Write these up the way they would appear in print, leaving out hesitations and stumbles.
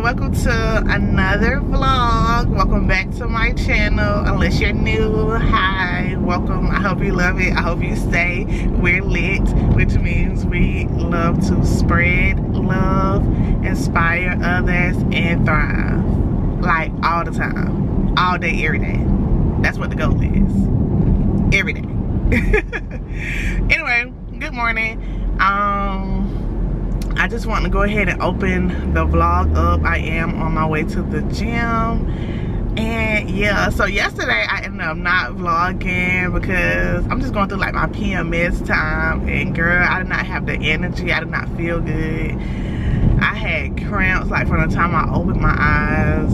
welcome to another vlog. Welcome back to my channel. Unless you're new, hi, welcome. I hope you love it. I hope you stay. We're lit, which means we love to spread love, inspire others, and thrive. Like all the time, all day, every day. That's what the goal is. Every day. Anyway, good morning. I just want to go ahead and open the vlog up. I am on my way to the gym. And yeah, so yesterday I ended up not vlogging because I'm just going through like my PMS time. And girl, I did not have the energy. I did not feel good. I had cramps like from the time I opened my eyes.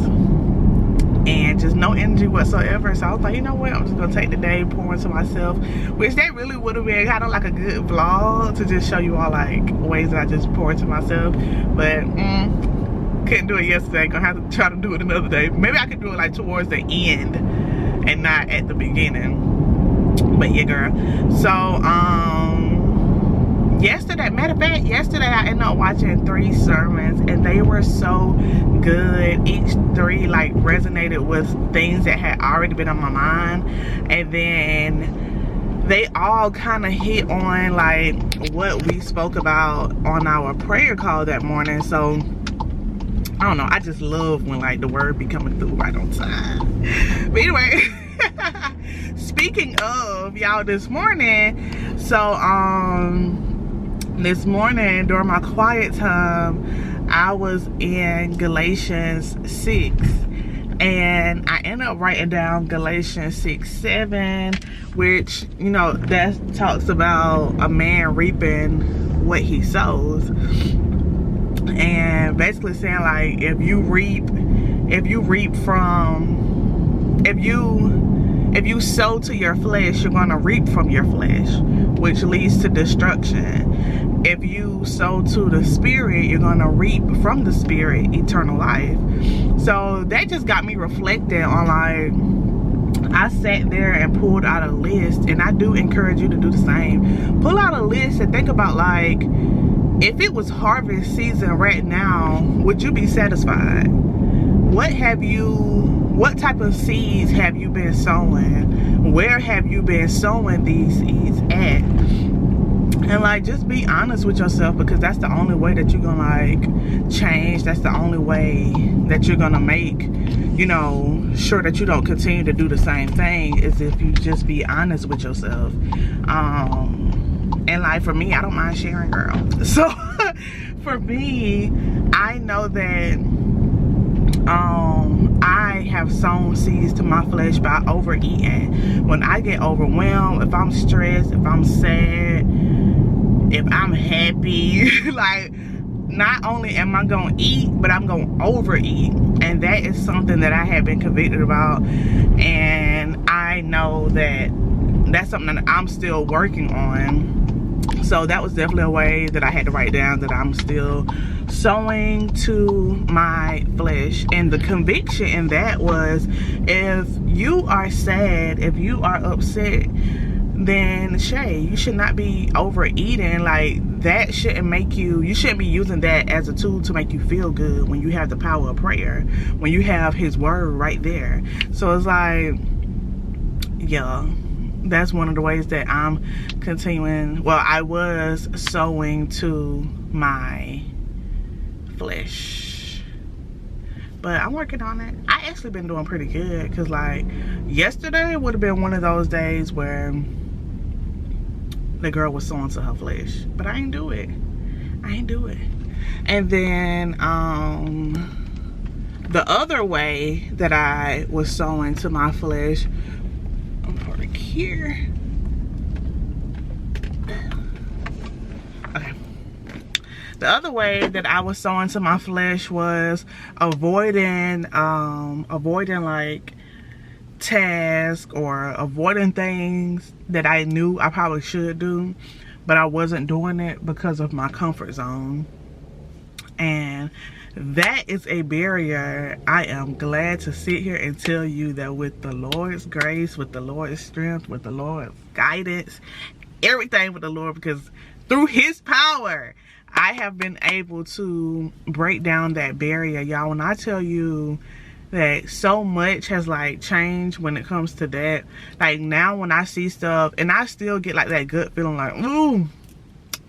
And just no energy whatsoever. So I was like, you know what, I'm just gonna take the day, pour into myself, which that really would have been kind of like a good vlog to just show you all like ways that I just pour into myself. But couldn't do it yesterday. Gonna have to try to do it another day. Maybe I could do it like towards the end and not at the beginning. But yeah, girl. So yesterday, matter of fact, yesterday I ended up watching 3 sermons and they were so good. Each 3 like resonated with things that had already been on my mind, and then they all kind of hit on like what we spoke about on our prayer call that morning. So I don't know, I just love when like the word be coming through right on time. But anyway, speaking of, y'all, this morning, so this morning during my quiet time, I was in Galatians 6, and I ended up writing down Galatians 6:7, which, you know, that talks about a man reaping what he sows, and basically saying like if you sow to your flesh, you're gonna reap from your flesh, which leads to destruction. If you sow to the spirit, you're gonna reap from the spirit eternal life. So that just got me reflecting on like, I sat there and pulled out a list, and I do encourage you to do the same. Pull out a list and think about like, if it was harvest season right now, would you be satisfied? What type of seeds have you been sowing? Where have you been sowing these seeds at? And like, just be honest with yourself, because that's the only way that you're gonna like change. That's the only way that you're gonna make, you know, sure that you don't continue to do the same thing, is if you just be honest with yourself. And like for me, I don't mind sharing, girl. So for me, I know that I have sown seeds to my flesh by overeating. When I get overwhelmed, if I'm stressed, if I'm sad, if I'm happy, like, not only am I gonna eat, but I'm gonna overeat. And that is something that I have been convicted about, and I know that that's something that I'm still working on. So that was definitely a way that I had to write down that I'm still sowing to my flesh. And the conviction in that was, if you are sad, if you are upset, then Shay, you should not be overeating. Like, that shouldn't make you shouldn't be using that as a tool to make you feel good when you have the power of prayer, when you have his word right there. So it's like, yeah, that's one of the ways that I'm continuing. Well, I was sowing to my flesh, but I'm working on it. I actually been doing pretty good, because like yesterday would have been one of those days where the girl was sowing to her flesh, but I ain't do it. And then the other way that I was sowing to my flesh, I'm park here. Okay. The other way that I was sowing to my flesh was avoiding like tasks or avoiding things that I knew I probably should do, but I wasn't doing it because of my comfort zone. And that is a barrier. I am glad to sit here and tell you that with the Lord's grace, with the Lord's strength, with the Lord's guidance, everything with the Lord, because through his power, I have been able to break down that barrier, y'all. When I tell you that so much has like changed when it comes to that, like now when I see stuff, and I still get like that gut feeling like, ooh,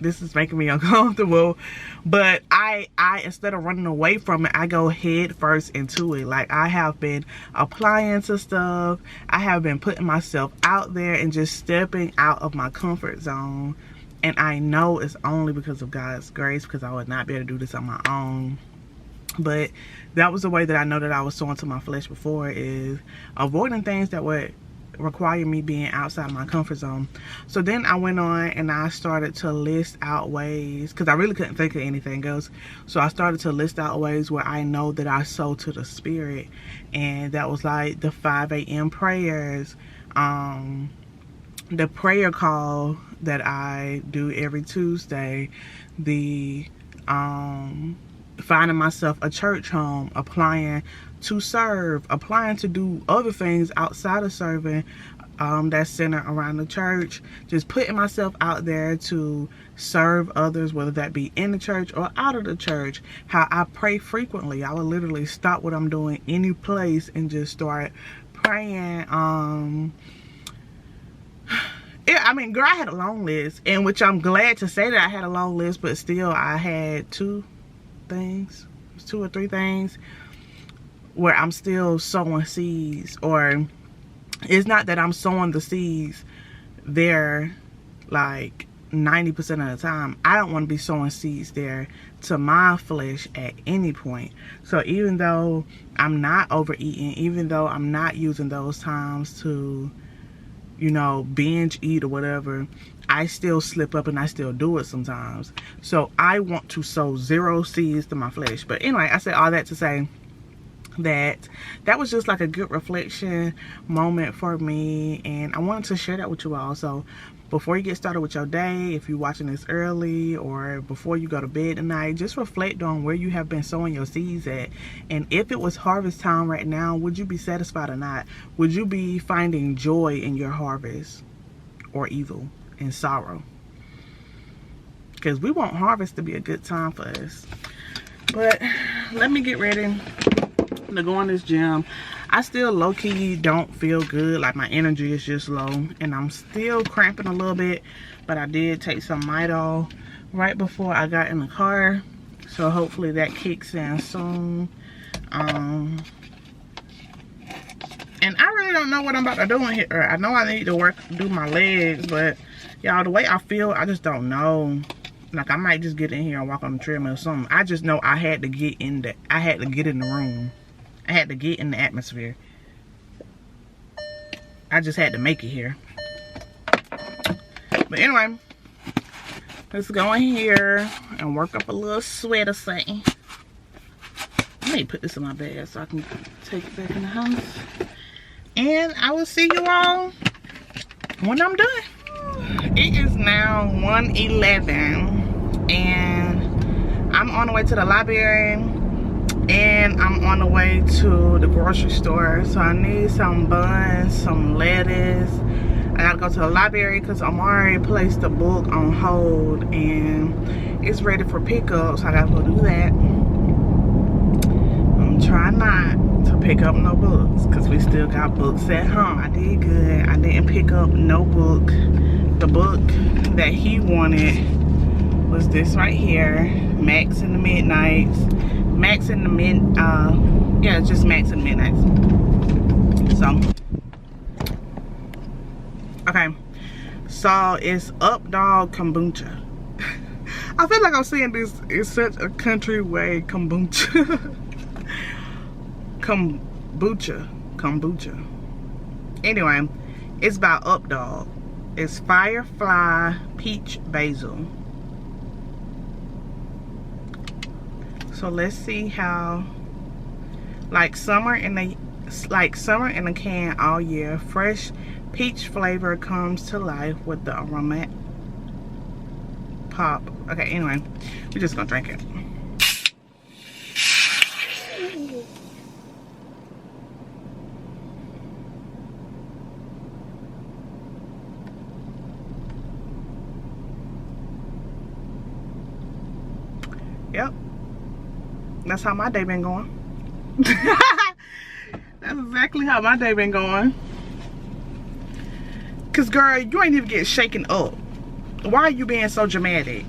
this is making me uncomfortable, but I instead of running away from it, I go head first into it. Like I have been applying to stuff, I have been putting myself out there and just stepping out of my comfort zone. And I know it's only because of God's grace, because I would not be able to do this on my own. But that was the way that I know that I was sowing to my flesh before, is avoiding things that would require me being outside my comfort zone. So then I went on and I started to list out ways, because I really couldn't think of anything else. So I started to list out ways where I know that I sow to the Spirit. And that was like the 5 a.m. prayers, the prayer call that I do every Tuesday, the finding myself a church home, applying to serve, applying to do other things outside of serving, that's centered around the church, just putting myself out there to serve others, whether that be in the church or out of the church. How I pray frequently. I will literally stop what I'm doing any place and just start praying. Yeah, I mean, girl, I had a long list, and which I'm glad to say that I had a long list, but still I had 2 or 3 things where I'm still sowing seeds. Or it's not that I'm sowing the seeds there like 90% of the time. I don't want to be sowing seeds there to my flesh at any point. So even though I'm not overeating, even though I'm not using those times to, you know, binge eat or whatever, I still slip up and I still do it sometimes. So I want to sow 0 seeds to my flesh. But anyway, I said all that to say that that was just like a good reflection moment for me, and I wanted to share that with you all. So before you get started with your day, if you're watching this early or before you go to bed tonight, just reflect on where you have been sowing your seeds at. And if it was harvest time right now, would you be satisfied or not? Would you be finding joy in your harvest, or evil and sorrow? Because we want harvest to be a good time for us. But let me get ready to go in this gym. I still low-key don't feel good. Like my energy is just low, and I'm still cramping a little bit, but I did take some Midol right before I got in the car, so hopefully that kicks in soon. And I really don't know what I'm about to do in here. I know I need to do my legs, but y'all, the way I feel, I just don't know. Like I might just get in here and walk on the treadmill or something. I just know I had to get in the room. I had to get in the atmosphere. I just had to make it here. But anyway, let's go in here and work up a little sweat or something. I may put this in my bag so I can take it back in the house. And I will see you all when I'm done. It is now 1:11 and I'm on the way to the library. And I'm on the way to the grocery store. So I need some buns, some lettuce. I gotta go to the library because Amari placed the book on hold and it's ready for pickup. So I gotta go do that. I'm trying not to pick up no books because we still got books at home. I did good. I didn't pick up no book. The book that he wanted was this right here, Max in the Midnights. Max in the yeah, it's just Max in the Midnights. So, okay. So, it's Up Dog Kombucha. I feel like I'm saying this in such a country way, kombucha. Kombucha. Anyway, it's by Up Dog. It's Firefly Peach Basil. So let's see how, like summer in a can all year. Fresh peach flavor comes to life with the aroma pop. Okay, anyway, we're just gonna drink it. That's how my day been going. That's exactly how my day been going. Cause girl, you ain't even get shaken up. Why are you being so dramatic?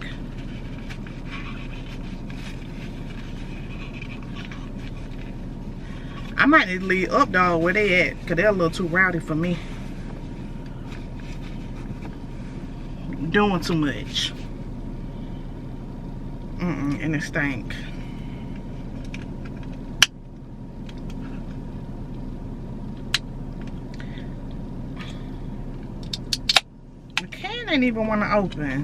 I might need to leave up dog where they at, cause they're a little too rowdy for me. Doing too much. And it stink. The can ain't even want to open.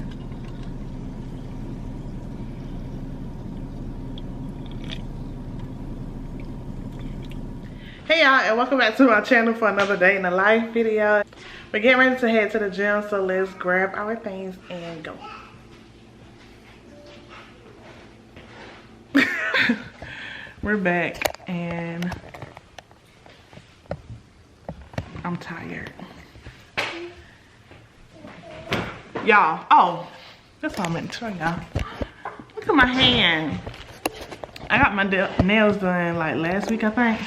Hey y'all, and welcome back to my channel for another day in the life video. We're getting ready to head to the gym, so let's grab our things and go. We're back and I'm tired. Y'all, oh, that's what I meant to show y'all. Look at my hand. I got my nails done like last week, I think.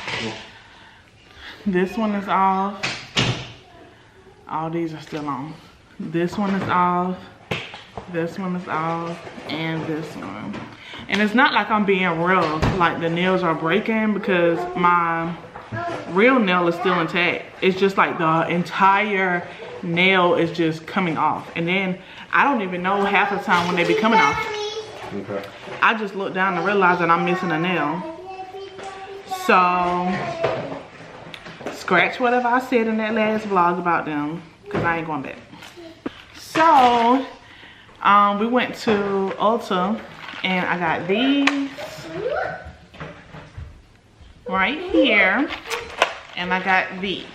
This one is off. All these are still on. This one is off. This one is off. And this one. And it's not like I'm being rough, like the nails are breaking, because my real nail is still intact. It's just like the entire nail is just coming off. And then I don't even know half the time when they be coming off. Okay. I just look down and realize that I'm missing a nail. So, scratch whatever I said in that last vlog about them, because I ain't going back. So, we went to Ulta. And I got these right here, and I got these.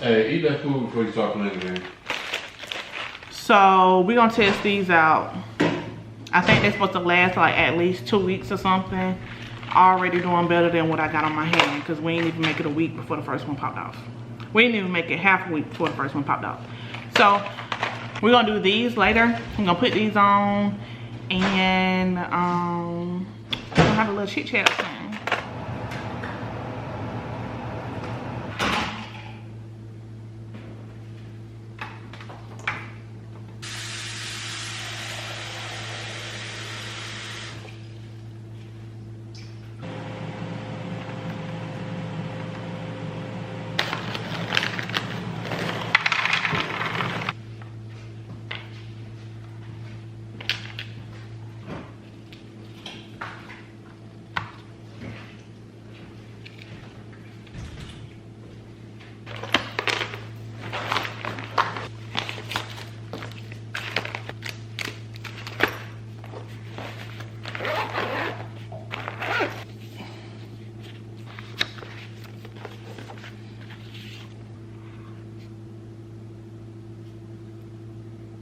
Hey, eat that food before you start playing the game. So we're gonna test these out. I think they're supposed to last like at least 2 weeks or something. Already doing better than what I got on my hand, because we ain't even make it a week before the first one popped off. We didn't even make it half a week before the first one popped off. So we're gonna do these later. I'm gonna put these on and we're gonna have a little chit chat soon.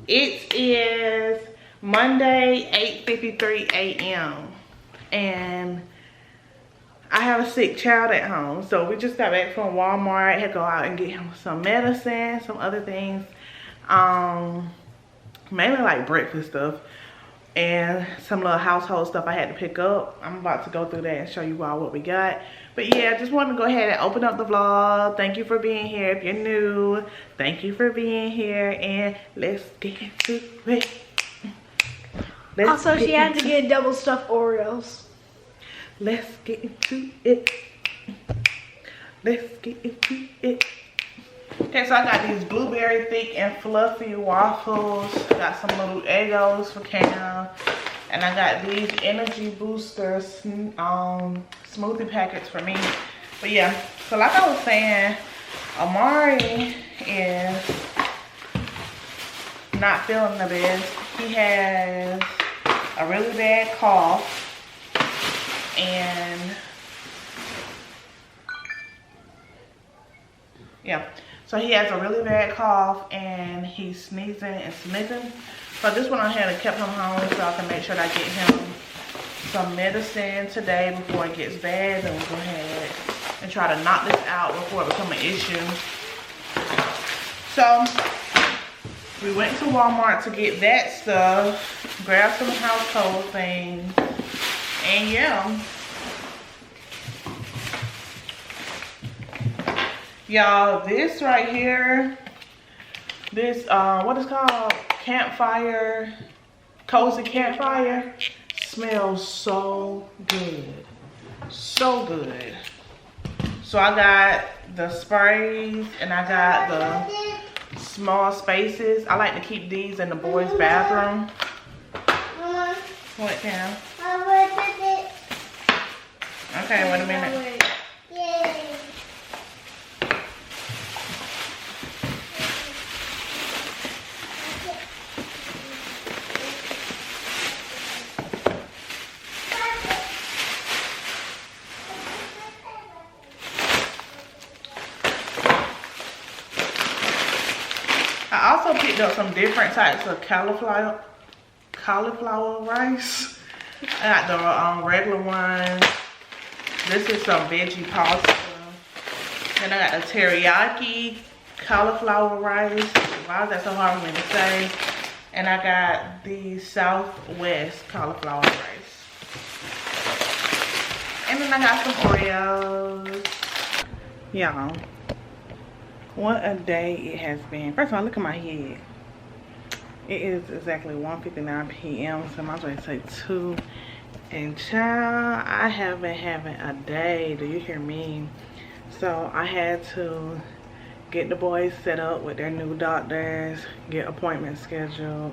It is Monday, 8:53 a.m. and I have a sick child at home. So we just got back from Walmart. I had to go out and get him some medicine, some other things. Mainly like breakfast stuff and some little household stuff I had to pick up. I'm about to go through that and show you all what we got. But yeah, I just wanted to go ahead and open up the vlog. Thank you for being here. If you're new, thank you for being here. And let's get into it. Also, she had to get double stuffed Oreos. Let's get into it. Let's get into it. Okay, so I got these blueberry thick and fluffy waffles. Got some little Eggos for Cam. And I got these energy boosters smoothie packets for me. But yeah, so like I was saying, Amari is not feeling the best. He has a really bad cough. And yeah, so he has a really bad cough and he's sneezing and sniffing. So I just went ahead and kept him home so I can make sure that I get him some medicine today before it gets bad. And we'll go ahead and try to knock this out before it becomes an issue. So we went to Walmart to get that stuff, grab some household things, And yeah. Y'all, this right here, this what is called campfire, cozy campfire, smells so good, so good. So I got the sprays and I got the small spaces. I like to keep these in the boys' bathroom. What, Cam? Okay, wait a minute. I also picked up some different types of cauliflower rice. I got the regular one. This is some veggie pasta. Then I got the teriyaki cauliflower rice. Why is that so hard for me to say? And I got the Southwest cauliflower rice. And then I got some Oreos. Y'all, what a day it has been. First of all, look at my head. It is exactly 1:59 p.m. so my way to say 2. And child, I have been having a day. Do you hear me? So I had to get the boys set up with their new doctors, get appointments scheduled.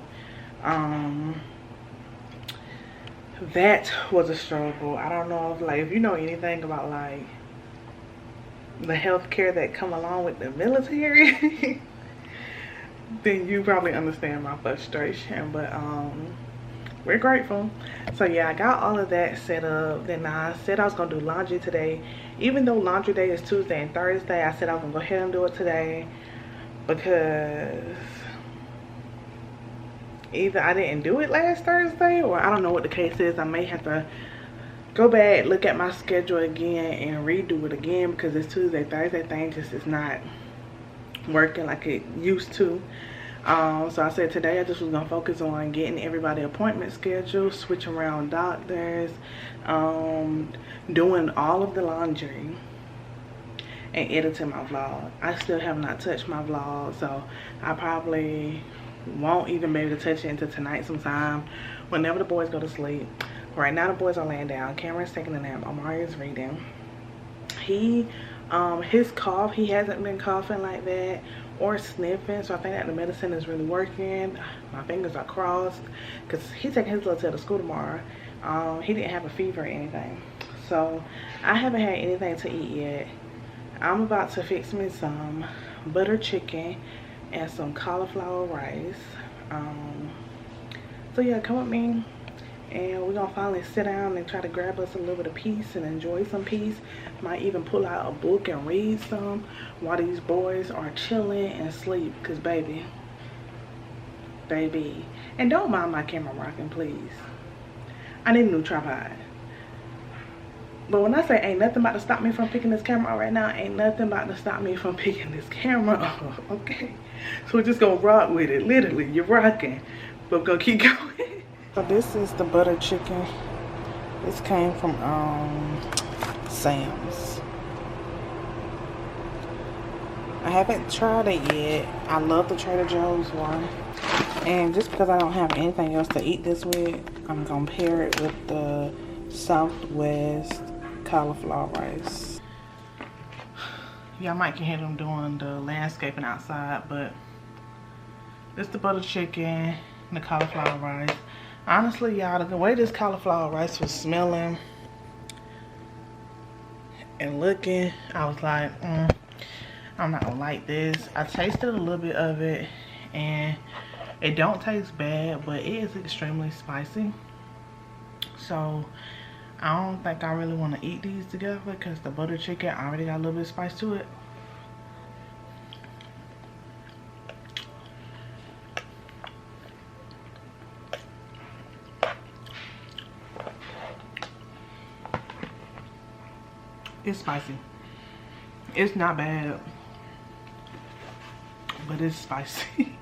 That was a struggle. I don't know if you know anything about like the healthcare that come along with the military, then you probably understand my frustration. But we're grateful. So yeah, I got all of that set up. Then I said I was gonna do laundry today. Even though laundry day is Tuesday and Thursday, I said I was gonna go ahead and do it today because either I didn't do it last Thursday or I don't know what the case is. I may have to go back, look at my schedule again and redo it again because this Tuesday, Thursday thing just is not working like it used to. So I said today I just was gonna focus on getting everybody appointment scheduled, switching around doctors, doing all of the laundry and editing my vlog. I still have not touched my vlog, so I probably won't even be able to touch it until tonight sometime whenever the boys go to sleep. Right now the boys are laying down. Cameron's taking a nap. Omari is reading. His cough, he hasn't been coughing like that or sniffing, so I think that the medicine is really working. My fingers are crossed because he's taking his little tail to school tomorrow. He didn't have a fever or anything, so I haven't had anything to eat yet. I'm about to fix me some butter chicken and some cauliflower rice. So yeah, come with me and we're gonna finally sit down and try to grab us a little bit of peace and enjoy some peace. Might even pull out a book and read some while these boys are chilling and sleep, because baby, and don't mind my camera rocking, please. I need a new tripod. But when I say ain't nothing about to stop me from picking this camera up right now, ain't nothing about to stop me from picking this camera up, okay? So we're just gonna rock with it. Literally, you're rocking, but we're gonna keep going. So this is the butter chicken. This came from Sam's. I haven't tried it yet. I love the Trader Joe's one. And just because I don't have anything else to eat this with, I'm gonna pair it with the Southwest cauliflower rice. Y'all might can hear them doing the landscaping outside, but it's the butter chicken and the cauliflower rice. Honestly, y'all, the way this cauliflower rice was smelling and looking, I was like, I'm not gonna like this. I tasted a little bit of it and it don't taste bad, but it is extremely spicy. So I don't think I really want to eat these together because the butter chicken already got a little bit of spice to it. It's spicy. It's not bad, but it's spicy.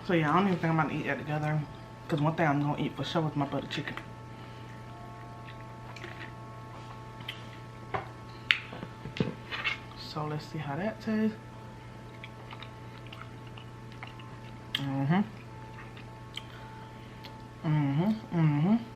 So yeah, I don't even think I'm about to eat that together. Because one thing I'm gonna eat for sure is my butter chicken. So let's see how that tastes.